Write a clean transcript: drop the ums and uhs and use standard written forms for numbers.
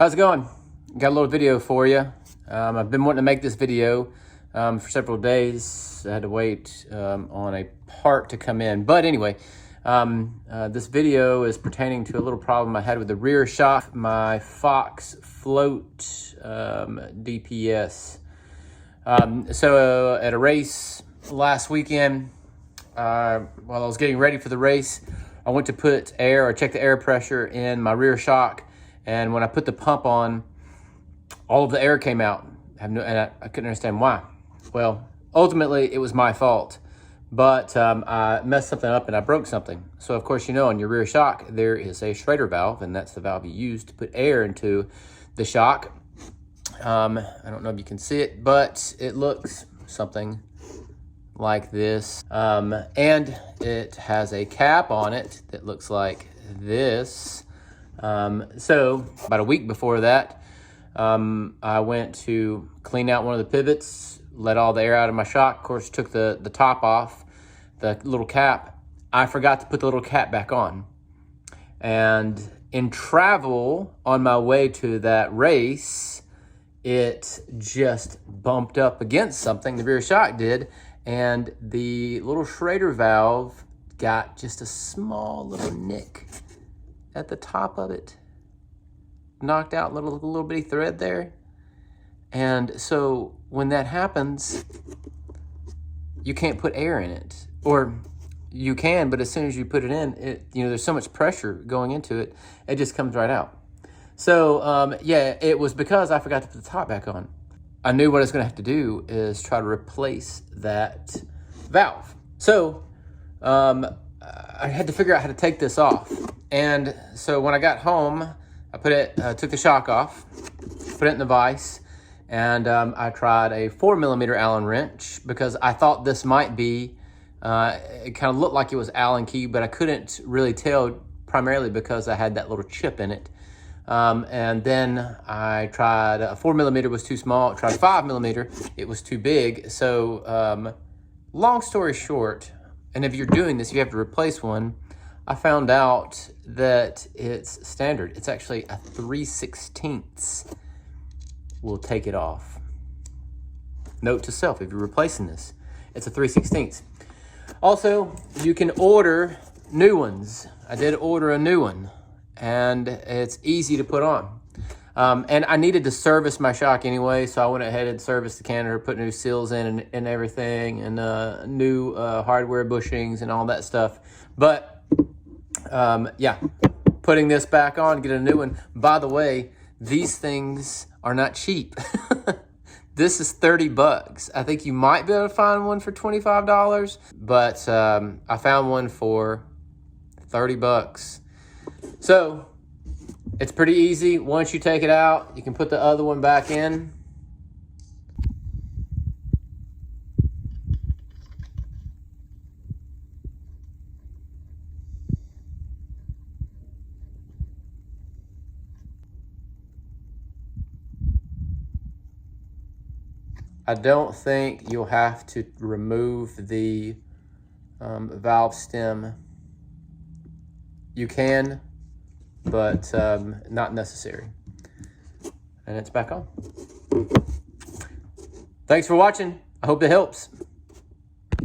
How's it going? Got a little video for you. I've been wanting to make this video for several days. I had to wait on a part to come in. But anyway, this video is pertaining to a little problem I had with the rear shock, my Fox float DPS. So at a race last weekend, while I was getting ready for the race, I went to put air or check the air pressure in my rear shock. And when I put the pump on, all of the air came out. I couldn't understand why. Well, ultimately, it was my fault. But I messed something up and I broke something. So, of course, you know, on your rear shock, there is a Schrader valve, and that's the valve you use to put air into the shock. I don't know if you can see it, but it looks something like this. And it has a cap on it that looks like this. So about a week before that, I went to clean out one of the pivots, let all the air out of my shock. Of course, took the top off, the little cap. I forgot to put the little cap back on. And in travel on my way to that race, it just bumped up against something, the rear shock did, and the little Schrader valve got just a small little nick at the top of it. Knocked out little bitty thread there. And so when that happens, you can't put air in it. Or you can, but as soon as you put it in, there's so much pressure going into it, it just comes right out. So yeah, it was because I forgot to put the top back on. I knew what I was gonna have to do is try to replace that valve. So I had to figure out how to take this off. And so when I got home, I took the shock off, put it in the vise, and I tried a 4mm Allen wrench because I thought this might be, it kind of looked like it was Allen key, but I couldn't really tell, primarily because I had that little chip in it. And then I tried, a 4mm was too small, I tried 5mm, it was too big. So long story short, and if you're doing this, you have to replace one. I found out that it's standard. It's actually a 3/16 will take it off. Note to self, if you're replacing this, it's a 3/16. Also, you can order new ones. I did order a new one, and it's easy to put on. And I needed to service my shock anyway, so I went ahead and serviced the Canada, put new seals in and everything, and new hardware bushings and all that stuff. But yeah, putting this back on, get a new one. By the way, these things are not cheap. This is $30. I think you might be able to find one for $25, but I found one for $30. So it's pretty easy. Once you take it out, you can put the other one back in. I don't think you'll have to remove the valve stem. You can, but not necessary. And it's back on. Thanks for watching. I hope it helps.